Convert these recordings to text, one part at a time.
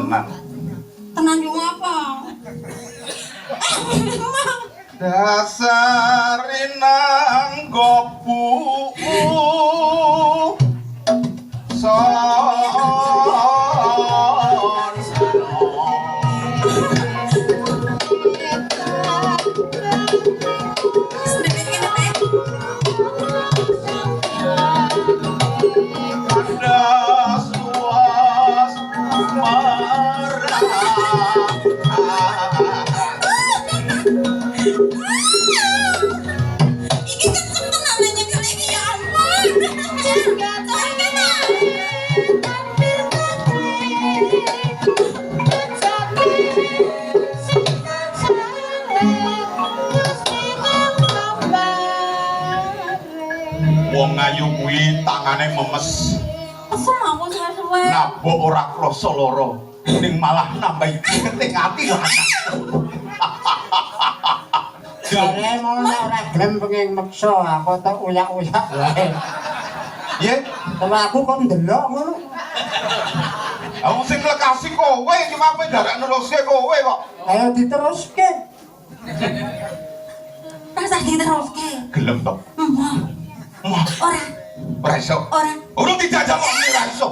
tenan. Tenan yo apa? Dasarinang gopu wong ayu kuwi tangane memes. Asem aku suwe-suwe. Nabok ora krasa lara, ning malah nambahi keting ati lho. Jare mau ora gelem pengin meksa, aku tak uyak-uyak wae. Ye, Kalau aku kok ndelok ngono. aku sing lekasi kowe cuma kowe ndak neruske kowe kok. Ayo diteruske. Rasa diteruske. Gelem to? Wah, ora iso. Ora. Urung dijajal kok ora iso.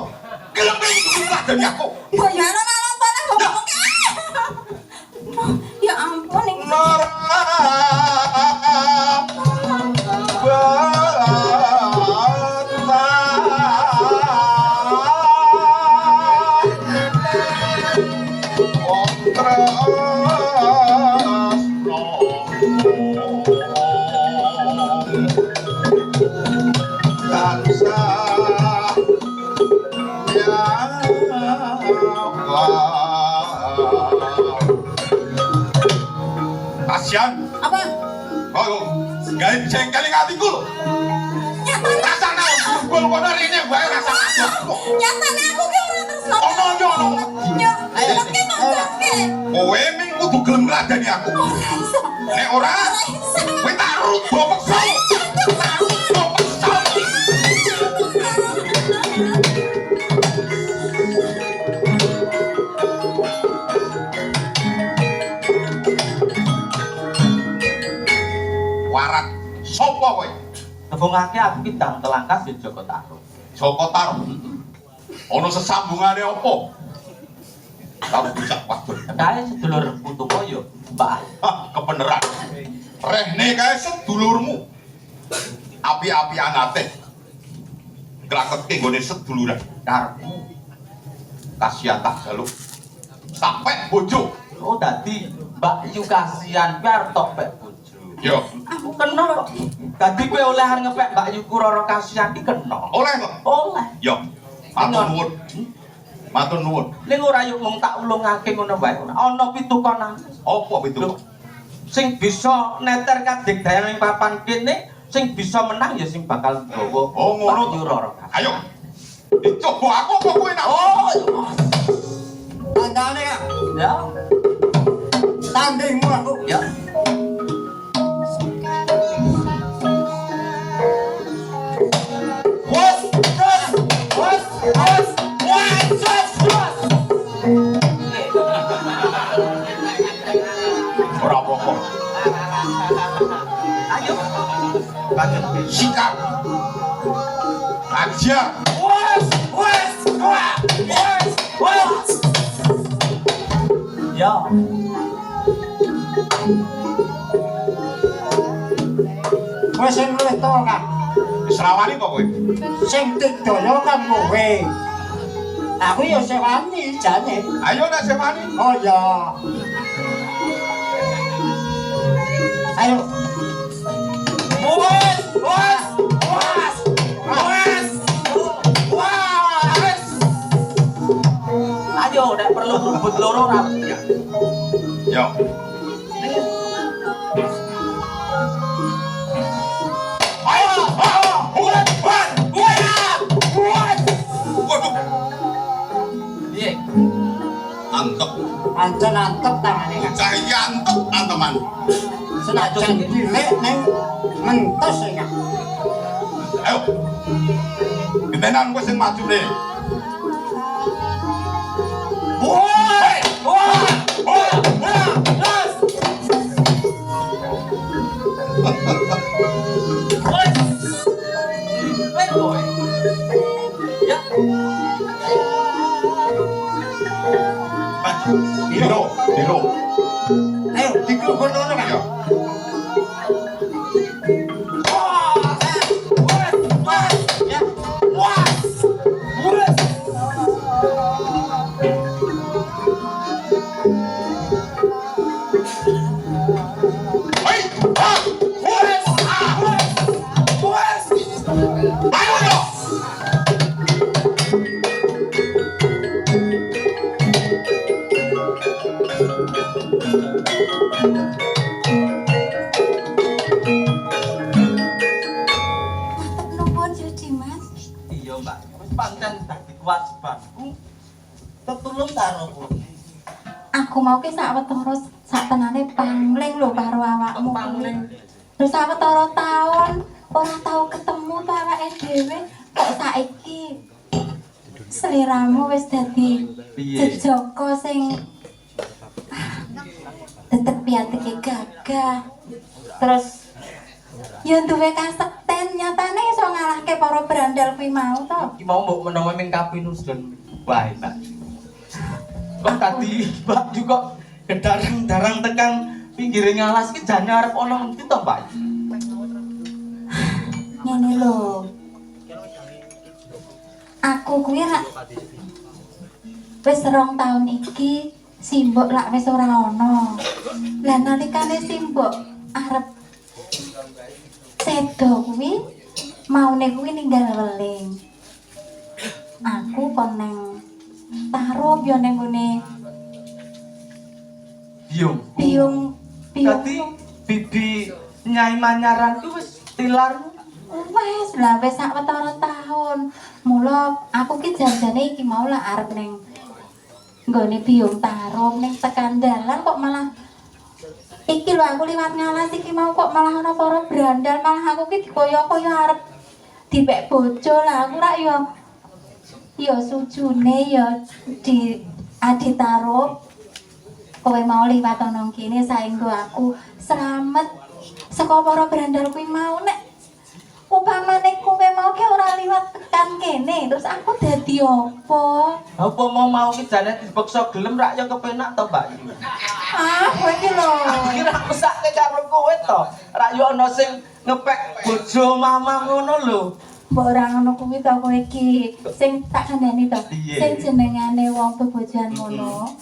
Gelem iki ladeni aku. Ya ana malah panas ngomong. Ya ampun iki. Kasian. Apa? Oh, gawe jengkel ing atiku lho. Nyatane Rasane gol kono rene wae rasa aku. nyatane aku ki ora tresno. Ono yo ono. Yo, ayo ki mangke. Kowe ming kudu gelem ngladeni aku. Ora iso. Nek ora, kowe tak rubo peksa. Tak rubo peksa. Warat sapa kowe? Ngomongake aku ki dang telangkas di Joko Tarub. Joko Tarub. Ono sesambungane apa? Tahu bisa wadon. Kae sedulur putu koyo, Mbak. Hah, kebeneran. Rehne kae sedulurmu. Api-apian ate. Glaketke nggone seduluran karepmu. Kasihan tak jaluk. Sampai bojo. Oh dadi Mbak Yu kasihan biar tok pek bojo. Yo, Aku kena kok. Dadi kowe olehan ngepek Mbak Yu Roro kasihan iki kena. oleh kok. Oleh. Yo, matur nuwun. Matur nuwun. Ning ora yuk mung tak ulungake ngono wae. Ana pitukonan Apa pitu? sing bisa neter kadek dayang ing papan kene, sing bisa menang ya sing bakal gawa. Oh ngono Mbak Yu to. Roro. Ayo. Dicoba aku apa kowe nak? Oh, Tandane ya. ya. Tandingmu aku. Ya. Ora apa-apa. Ayo. Lanjut. Sikap. Aja. Ya. Wes sing luwih tuwa kan. Wis rawani kok kowe. Sing didaya kan kowe. Aku ya sewani jane. Ayo nak sewani. Oh ya. Ayo. Ayo, nek perlu rebut loro ra. Yo. Ayo. Waduh. Piye? Antep. Ancen antep tangane kan. Cahaya antep anteman. Senajan cilik ning mentes ya. Ayo. Gentenan kowe sing maju nih. Wah! Ya. Dilo, dilo. Ayo, dikelukon ngono kan. Iya. Hei, ah, wes, ayo dong. Nuwun Yudi Mas. Iya, Mbak. Wis pancen dadi kewajibanku tetulung karo kowe. Aku mau ki sawetara satenane pangling lho karo awakmu. Pangling. Terus sawetara taun ora tau ketemu to awake dhewe kok saiki sliramu wis dadi Piye? jejaka sing tetep piantike gagah. Terus ya duwe kasekten nyatane iso ngalahke para brandal kuwi mau to. Iki mau mbok menawa ming kapinusden wae, Mbak. Kok tadi Mbak juga gedarang-darang tekan pinggire ngalas ki jane arep ana endi to, Mbak? Ngene lho. Aku kuwi rak wis 2 taun iki simbok lak wis ora ana. Lah nalikane simbok arep sedo kuwi maune kuwi ninggal weling. Aku kon neng taruh yo ning ngene Biung. biung Dadi bibi Nyai Manyaran ku wis tilar. wes lah wis sawetara taun. Mula aku ki janjane iki mau lah arep ning nggone biung tarum ning tekan dalan kok malah iki lho aku liwat ngalas iki mau kok malah ana para brandal malah aku ki dikoyo-koyo arep dipek bojo lah aku rak yo sujune yo di aditarup kowe mau liwat ana kene saenggo aku slamet saka para brandal kuwi mau nek upamane kowe mau ki ora liwat tekan kene terus aku dadi apa? Apa mau ki jane dipaksa gelem rak ya kepenak to, Mbak? Ah, kowe iki lho. Kira mesake karo kowe to. Rak yo ana sing ngepek bojo mama ngono lho. Mbok ora ngono kuwi to kowe iki. Sing tak kandhani to. Iya. Sing jenengane wong bebojoan ngono.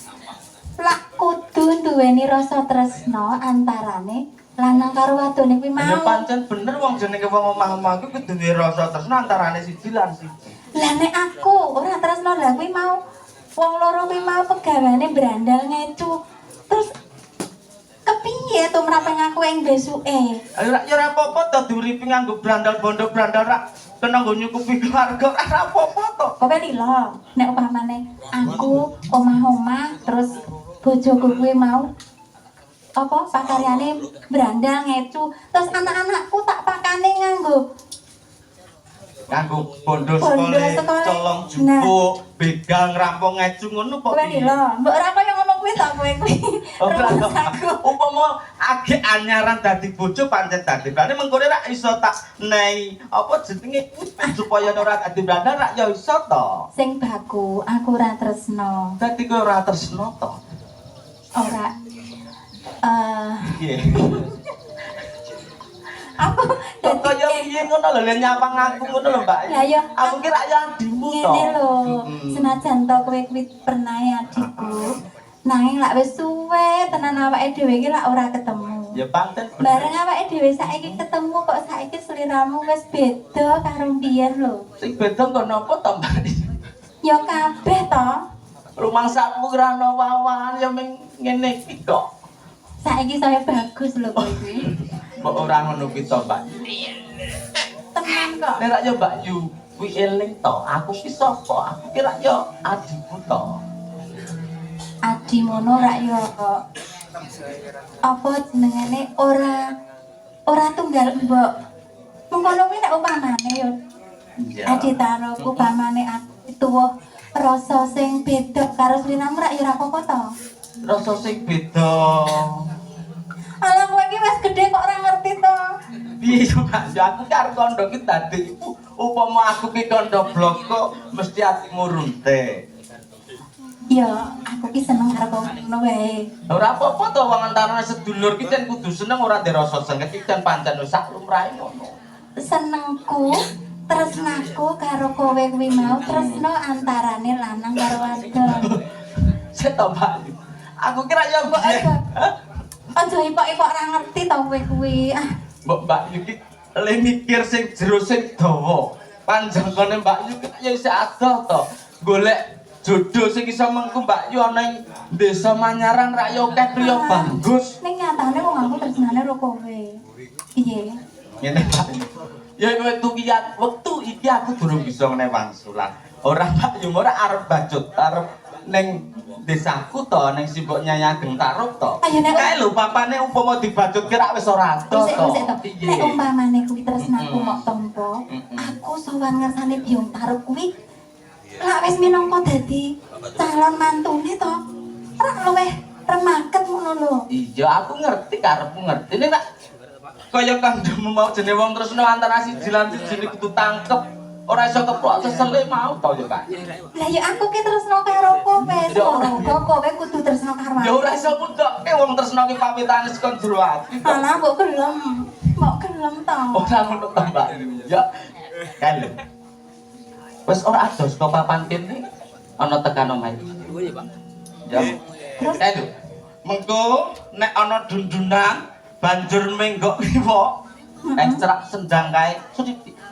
Lak kudu duweni rasa tresno antarane lanang karo wadone kuwi Ya mau. pancen bener wong jenenge wong omah-omah ku kudu duwe rasa tresno antarane siji lan siji. Lah nek aku ora tresno lah kuwi mau wong loro kuwi mau pegawane brandal ngecu. Terus kepiye to mrapeng aku ing besuke? Ayo rak yo ora apa-apa to diuripi nganggo brandal bondo brandal rak kena nggo nyukupi keluarga ora apa-apa to. Kowe lho, nek umpamane aku omah-omah terus bojoku kuwi mau apa pakaryane brandal ngecu terus anak-anakku tak pakane nganggo Bondo Bondo sekolah, sekolah. colong Nah. jupuk, begang rampung ngecu ngono kok. kowe lho, mbok ora kaya ngono kuwi to kowe kuwi. Terus aku Umpama agek anyaran dadi bojo pancen dadi brandal mengko rak iso tak nei apa jenenge supaya ora dadi brandal rak ya iso to. sing baku aku ora tresno. Dadi kowe ora tresno to. Ora Piye? aku Kok kaya piye ngono lho len nyawang aku ngono lho, Mbak. Lah ya Aku kira ya adimu to. ngene lho, Mm-mm. senajan to kowe kuwi pernah ya adikku. Nanging lak wis suwe tenan awake dhewe iki lak ora ketemu. Ya pancen Bareng awake dhewe saiki ketemu kok saiki sliramu wis beda karo mbiyen lho. sing beda kok napa to, Mbak? Ya kabeh to. Rumangsamu ora ana wawahan ya ming ngene iki kok. Saiki saya bagus lho kowe kuwi. Mbok ora ngono ki to, Mbak. Tenan kok. Nek rak yo Mbak Yu kuwi eling to. Aku ki sapa? Aku kira yo adikku to. Adi mono rak ya kok. Apa jenengane ora tunggal mbok. Mengkono kuwi nek upamane yo Adi taruhku upamane tuwuh rasa sing beda karo sliramu rak ya ora apa-apa to. Rasa sing beda. Alah kowe iki wis gedhe kok ora ngerti to. Piye yo Mbak Yu aku karo kandha ki dadi upama aku ki kandha blok kok mesti atimu runte. Ya, aku ki seneng karo kok ngono wae. Ora apa-apa to wong antarane sedulur ki jan kudu seneng ora ndek rasa sengit iki jan pancen sak lumrahe ngono. Senengku tresnaku karo kowe kuwi mau tresno antarane lanang karo wadon. Seto Mbak Yu. Aku kira ya Mbok aja ipok-ipok ora ngerti to kowe kuwi. Mbak Yu ki le mikir sing jero sing dawa. Panjenengane Mbak Yu ya isih adoh to. Golek jodoh sing iso mengku Mbak Yu ana ing desa Manyaran rak yo akeh priya bagus. Ning nyatane wong aku tresnane karo kowe. Piye? Ngene Mbak Yu. Ya wektu iki aku durung bisa ngene wangsulan. Ora Mbak Yu ora arep bajut arep ning desaku to ning Simbok Nyai Ageng Tarub to. Ayo nek kae lho papane umpama dibajutke rak wis ora ado to. Nek umpamane kuwi tresnaku mok tampa, aku sowan ngersane Biung Tarub kuwi lak wis minangka dadi calon mantune to. Ora luweh remaket ngono lho. Iya aku ngerti karepku ngerti. Nek tak kaya kandhemu mau jenenge wong tresno antara siji lan siji kudu tangkep. Ora iso keplok sesele mau to ya Pak. Lah ya aku ki tresno karo kowe, kowe kudu tresno karo aku. Ya ora iso mundokke wong tresno ki pamitane sekon jero ati. Alah mbok gelem. Mbok gelem to. Ora ngono to Mbak. Ya. Kan. Wis ora ados kok papan kene ana tekan omahe. Iya, Pak. Ya. Terus Kan. Mengko nek ana dundunan banjur menggok liwo. Cerak sendang kae.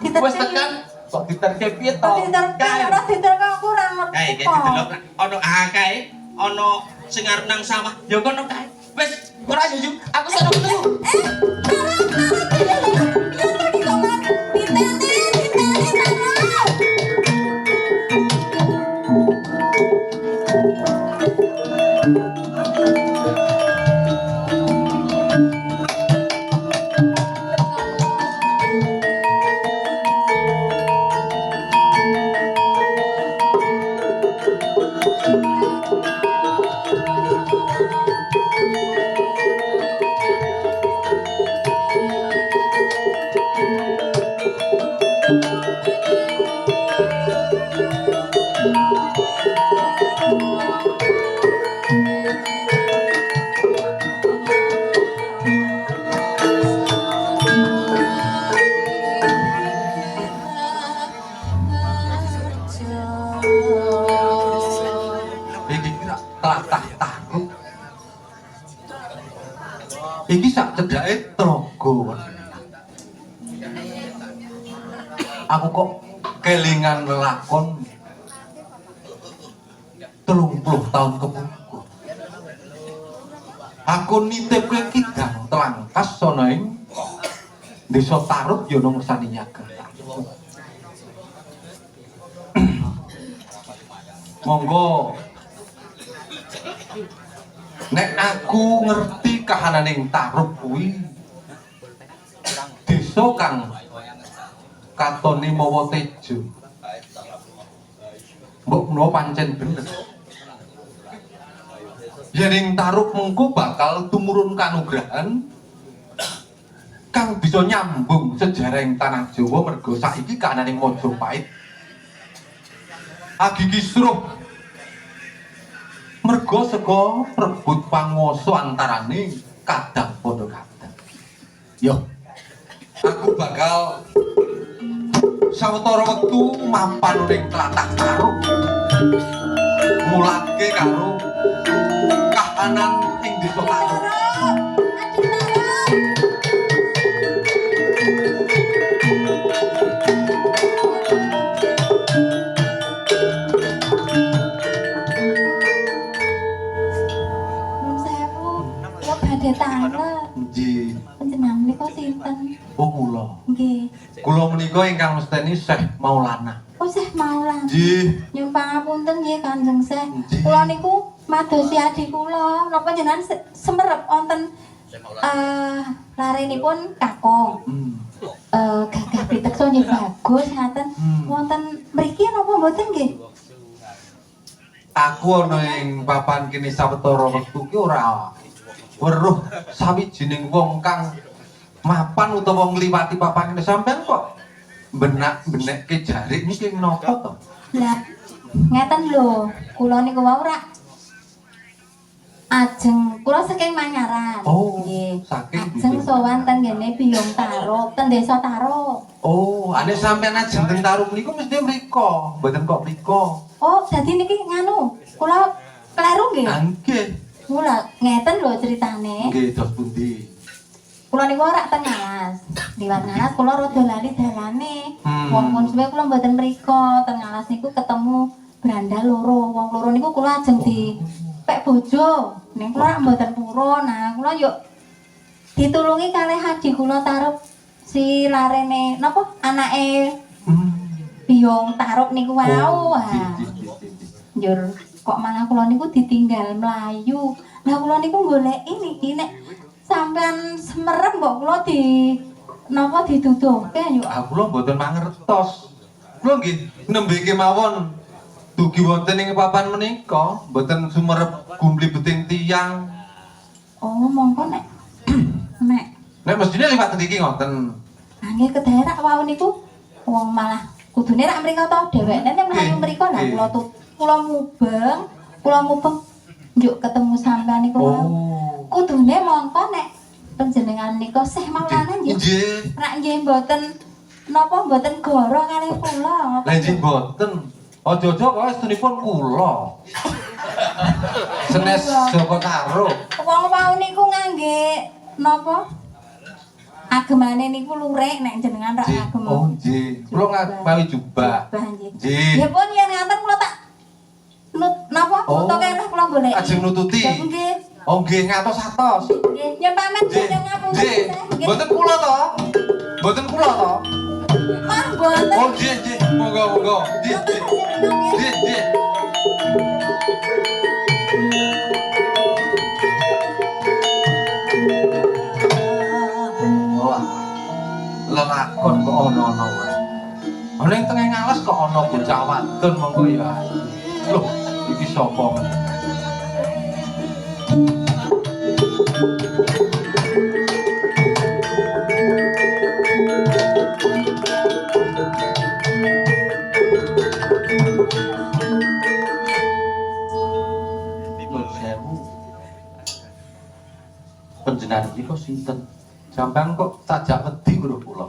Wis tekan kok diterke piye to? Diterke aku ora ngerti. Kae didelok ana kae ana sing arep nang sawah. Ya kono kae. Wis ora yo aku sono metu. Iki sak cedhake Tlaga. Aku kok kelingan lakon 30 tahun kepungkur. Aku nitipke kidang Tlangkas ana ing Desa Tarub ya nang Sani Nyaga. Monggo nek aku ngerti kahananing Tarub kuwi desa kang katone mawa tejo. Mbok menawa pancen bener. Yen Tarub mengko bakal tumurun kanugrahan kang bisa nyambung sejarahing tanah Jawa mergo saiki kahananing Majapahit Agi Kisruh mergo saka rebut panguwasa antarane kadang padha kadang. Yo. Aku bakal sawetara wektu mapan ning tlatah Tarub. Mulake karo kahanan ing desa Tarub. Nggih. Panjenengan menika sinten? Oh kula. Nggih. Kula menika ingkang mesteni Syekh Maulana. Oh Syekh Maulana. Nggih. Nyuwun pangapunten nggih Kanjeng Syekh. Kula niku madosi adik kula. Napa panjenengan semerep wonten larenipun kakung. Gagah pitekso nggih bagus ngaten. Wonten mriki napa mboten nggih? Aku ana ing papan kene sawetara wektu ki ora weruh sawijining wong kang mapan utawa ngliwati papan sampean kok benak-benekke jarik niki napa to? Lah, ngeten lho, kula niku wau rak ajeng kula saking Manyaran. Oh, nggih. saking Ajeng sowan ten ngene Biyung Tarub, ten Desa Tarub. Oh, ane sampean ajeng teng Tarub niku mesti mriko, mboten kok mriko. Oh, dadi niki nganu, kula kleru nggih. Nggih. Kula ngeten lho ceritane. Nggih, dos pundi? Kula niku ora ten Ngalas. Liwat Ngalas kula rada lali dalane. Hmm. Wong pun suwe kula mboten mriko, ten Ngalas niku ketemu Branda loro. Wong loro niku kula ajeng di pek bojo. Ning kula mboten purun. Nah, kula yuk ditulungi kalih adi kula Tarub si larene napa anake Biyung Tarub niku wau. Oh, Wah. Njur kok malah kula niku ditinggal mlayu. Lah kula niku goleki niki nek sampean semerem kok kula napa dituduhke yo. Ah, kula mboten mangertos. Kula nggih nembe kemawon dugi wonten ing papan menika, mboten sumerep gumbli beting tiyang. Oh, mongko nek Nek mestine liwat niki ngoten. nggih ke daerah wau niku wong malah kudune rak mriko to dheweke nek mlayu mriko lah kula mubeng njuk ketemu sampean niku wau. Oh. Kudune mongko nek panjenengan nika sih maulane nggih. Nggih. Rak nggih mboten napa mboten goro kalih kula. Lah nggih mboten. Aja-aja wae estunipun kula. Senes Joko Tarub. Wong wau niku ngangge napa? Agemane niku lurik nek jenengan rak Nggih. agem. Oh nggih. Kula ngawi jubah. Jubah nggih. Nggih. Ya pun yen ngaten kula tak napa? Oh. Foto kalih kula goleki. Ajeng nututi. Nggih. Oh nggih ngatos-atos. Nggih, nyun pamit Nggih. jeneng ngapunten. Nggih. Mboten kula to. Mboten kula to. Ah, mboten. Oh nggih nggih. Monggo. Nggih nggih. Nggih nggih. Wah. Lelakon kok ana-ana wae. Ana ing tengah Ngalas kok ana bocah wadon monggo ya. Loh, iki sapa? Nyuwun sewu. Panjenengan iki kok sinten? Sampeyan kok sajak wedi karo kula.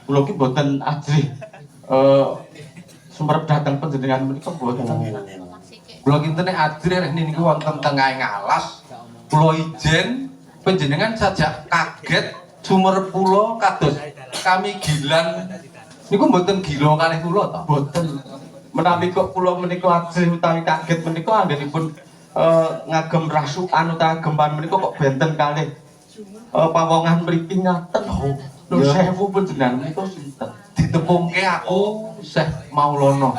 Kula ki mboten ajrih sumerep dhateng panjenengan menika mboten. Kula kinten nek ajrih rek niku wonten tengah Ngalas. Kula ijen panjenengan sajak kaget sumerep kula kados kami gilan. Niku mboten gila kalih kula to? Mboten. Menawi kok kula menika ajrih utawi kaget menika anggenipun ngagem rasukan utawi gemban menika kok benten kalih pawongan mriki ngaten. Lho sewu panjenengan menika sinten? Ditepungke aku Syekh Maulana.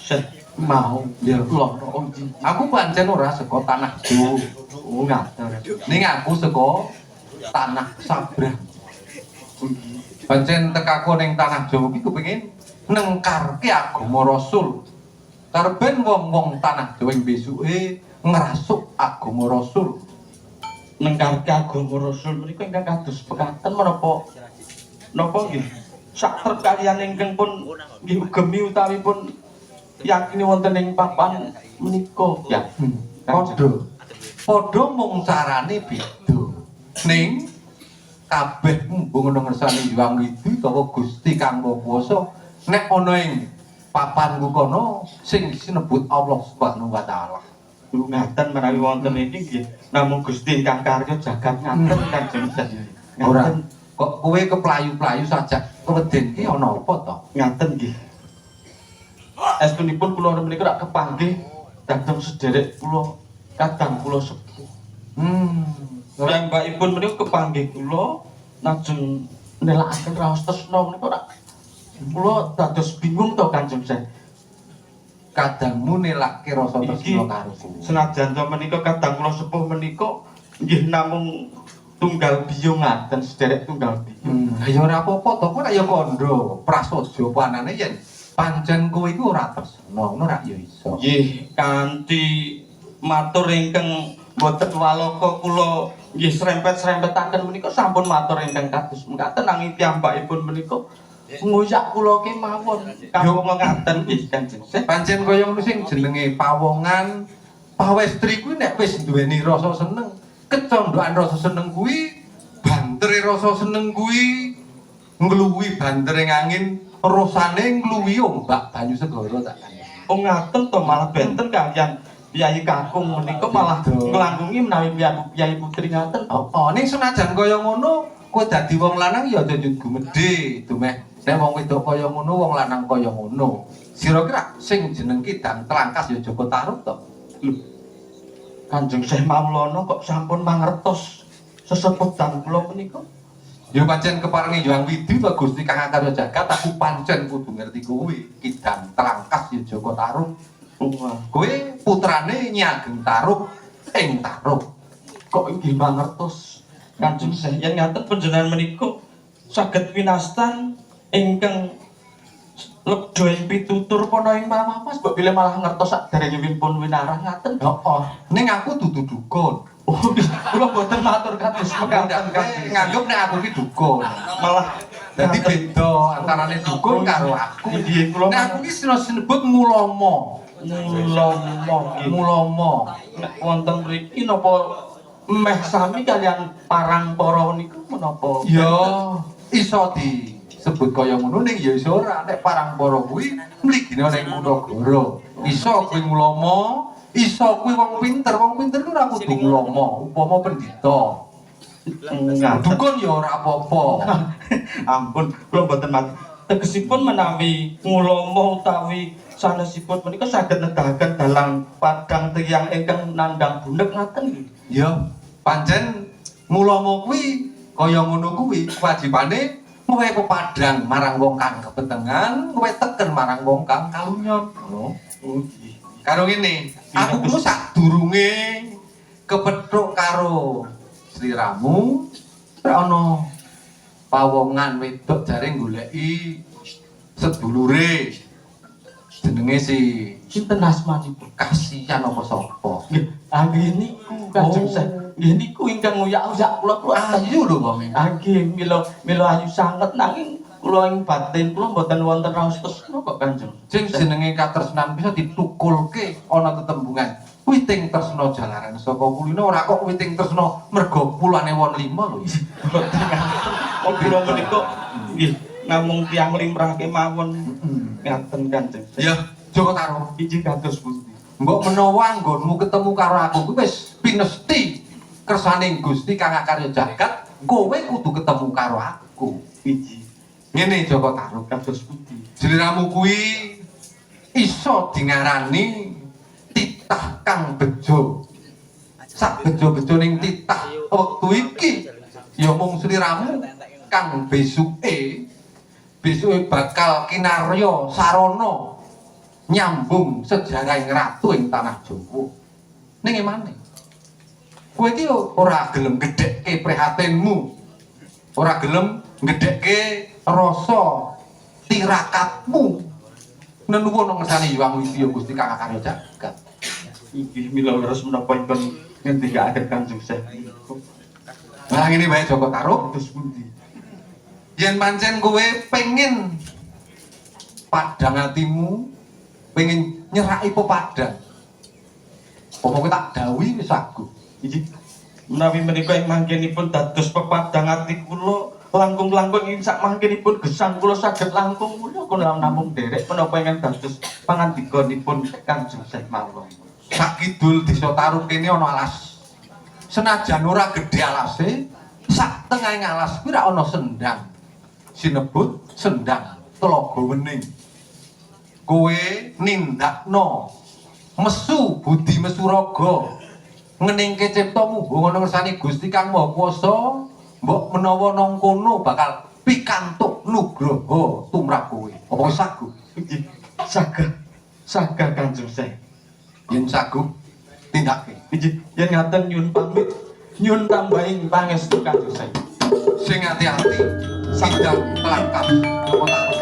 Syekh mau Ya. lono oh nggih. Aku pancen ora saka tanah Jawa. Oh ngaten. Ning aku saka tanah Sabrang. Pancen tekaku ning tanah Jawa iki kepengin nengkarke agama Rasul. Karben wong-wong tanah Jawa ing besuke ngrasuk agama Rasul. Nengkarke agama Rasul menika ingkang kados pekaten menapa nggih sak kaliyan ingkang pun nggih ugemi utawi pun yakini wonten ing papan menika ya Padha mung carane beda. Ning kabeh mumpung ana ngersane Hyang Widi utawa Gusti Kang Maha Kuwasa nek ana ing papanku kono sing sinebut Allah Subhanahu wa taala. ngaten menawi wonten iki nggih namung Gusti ingkang karya jagat ngaten Kanjeng Gusti. Ora kok kowe keplayu-playu sajak keweden ki ana apa to? Ngaten nggih. Estunipun kula menika rak kepanggih dhateng sederek kula kadang kula sepuh. Piyambakipun menika kepanggih kula lajeng nelakaken raos tresna menika rak kula dados bingung to Kanjeng Gusti. Kadangmu nelake rasa tresna karo kowe. Senajan to menika kadang kula sepuh menika nggih namung tunggal biyung ngaten sederek tunggal biyung. Ya ora apa-apa to, kowe ya kandha prasaja panane yen pancen kowe iku ora tresna, ngono ra ya iso. Nggih kanthi matur ingkang Mboten waloka kula nggih srempet-srempetaken menika sampun matur ingkang kados mekaten nanging piyambakipun menika ngoyak kula kemawon kanggo ngaten nggih Kanjeng Syekh. Pancen kaya ngono sing jenenge pawongan pawestri kuwi nek wis duweni rasa seneng, kecondokan rasa seneng kuwi, bantere rasa seneng kuwi ngluwi bantere angin, rasane ngluwi ombak banyu segara tak kan. Oh ngaten to malah benten kalian Kyai Kakung menika malah nglangkungi menawi Kyai Putri ngaten. Oh, ning senajan kaya ngono, kowe dadi wong lanang ya aja njut gumedhe, dumeh. Nek wong wedok kaya ngono, wong lanang kaya ngono. Sira kira sing jeneng Kidang Tlangkas ya Joko Tarub to. Lho. Kanjeng Syekh Maulana kok sampun mangertos seseputan kula menika. Ya pancen keparengi Hyang Widi to Gusti Kang Akarya Jagat, aku pancen kudu ngerti kowe. Kidang Tlangkas ya Joko Tarub. Wah, Kowe putrane Nyi Ageng Tarub ing Tarub. kok inggih mangertos Kanjeng Syekh yen ngaten panjenengan menika saged winastan ingkang lebdo ing pitutur pana ing Mamamas mbok bilih malah ngertos saderengipun winarah ngaten. Heeh. Ning aku dudu dukun. Oh, kula boten matur kados mekaten Kanjeng. Nganggep nek aku ki dukun. Malah Dadi beda antarane dukun karo aku. Nggih kula Nek aku ki sinebut ngulomo. Ngulomo. Nek wonten mriki napa meh sami kalian parang para niku menapa? Ya iso disebut kaya ngono ning ya iso ora. Nek parang para kuwi mligine ning Kutagara. Iso kuwi ngulomo, iso kuwi wong pinter. Wong pinter ku ora kudu ngulomo, upama pendhita. Dukun ya ora apa-apa. Ampun, kula mboten mati. Tegesipun menawi ngulomo utawi sanesipun menika saged nedahaken dalang padang tiyang ingkang nandhang bunek ngaten nggih. Ya, pancen ngulomo kuwi kaya ngono kuwi kewajibane kowe pepadang marang wong kang kepentengan, kowe teken marang wong kang kalunyon. Ngono. Oh nggih. Karo ngene, aku ku sadurunge kepethuk karo sliramu, ana pawongan wedok jare goleki sedulure jenenge si Sinten asmanipun? Kasihan apa sapa. Nggih, nggih niku Kanjeng Syekh. Nggih niku ingkang nguyak-uyak kula Ayu lho wong iki. nggih mila ayu sanget nanging kula ing batin kula mboten wonten raos tresna kok Kanjeng. Sing jenenge katresnan bisa ditukulke ana tetembungan. Witing tresna jalaran saka kulina ora kok witing tresna merga pulane won 5 lho. Mboten ngaten. Wong kula menika nggih namung tiyang limrah kemawon ngaten Kanjeng. Ya, Joko Tarub, Iji kados pundi? mbok menawa anggonmu ketemu karo aku kuwi wis pinesti kersaning Gusti Kang Akarya Jagat, kowe kudu ketemu karo aku. Iji Ngene Joko Tarub, kados pundi? sliramu kuwi iso dingarani titah kang bejo. Sak bejo-bejo ning titah wektu iki ya mung sliramu kang besuke bakal kinarya sarana nyambung sejarahing ratu ing tanah Jawa. Ning emane kowe iki ora gelem gedhekke prihatinmu, ora gelem gedhekke rasa tirakatmu nenuwun nang ngersane Hyang Widi Gusti Kang Akarya Jagat. Inggih mila leres menapa ingkang ngendikaaken Kanjeng Syekh. Lah ngene wae Joko Tarub, Kados pundi? yen pancen kowe pengen padhang atimu, pengen nyeraki pepadang. Apa kowe tak dawuhi wis aku. Iji menawi menika ing mangkenipun dados pepadang ati kula langkung-langkung ing sak mangkenipun gesang kula saged langkung kula namung derek menapa ingkang dados pangandikanipun Kanjeng Syekh mawon. Sakidul desa Tarub kene ana alas. Senajan ora gedhe alase, sak tengahing alas kuwi ra ana sendang. Sinebut sendang Tlaga Wening. Kowe nindakno mesu budi mesuraga ngeningke ciptamu ngono ngersani Gusti Kang Maha Kuwasa, mbok menawa nang kono bakal pikantuk nugraha tumrap kowe. Apa wis sagu? Nggih, saged Kanjeng Syekh. Yen sagu tindake. Nggih, yen ngaten nyun pamit, nyun tambahing pangestu Kanjeng Syekh. Sing ati-ati sidang kelangkap Joko Tarub.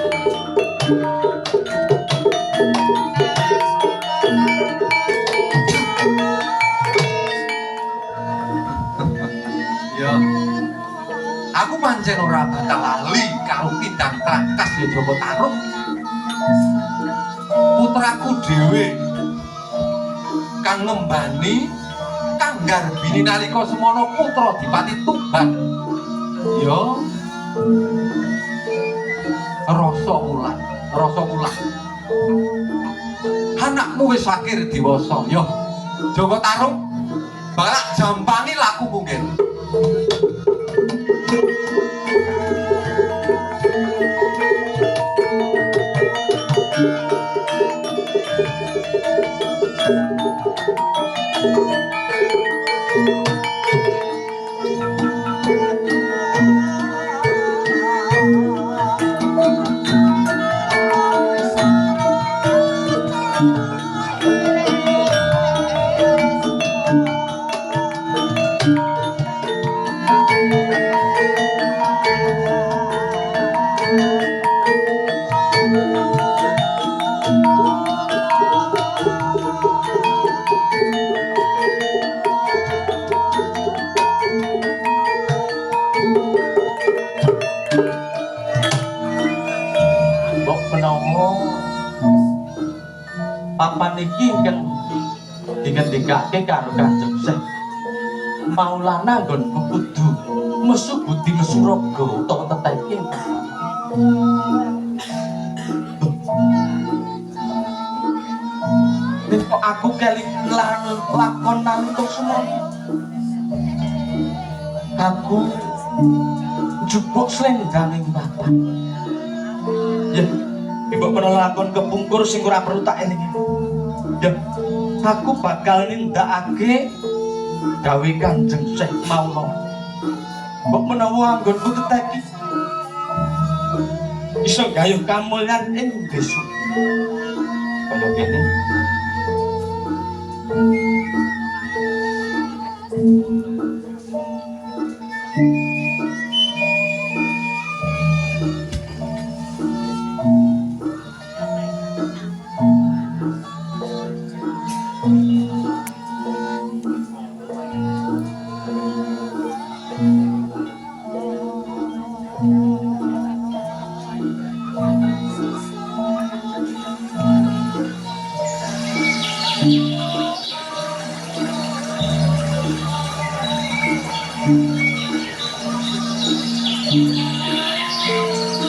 pancen ora bakal lali karo pindang trakas ya Joko Tarub. Putraku dhewe kang ngembani kang garbini nalika semana putra Dipati Tuban. Ya rasa wulan. Anakmu wis akhir dewasa. Ya Joko Tarub balak jampangi laku mungkin. Papan iki ingkang digendhekake karo Kanjeng Syekh Maulana nggonku kudu mesu budi mesu raga utawa teteke. Nek aku kelingan lakon nalika semana aku jupuk slendanging papan. Ya, ibu penelakon kepungkur sing ora perlu tak elingi. Ya, aku bakal nindakake gawe Kanjeng Syekh Maulana. Mbok menawa anggonku teteki iso gayuh kamulyan ing desa. Kaya kene.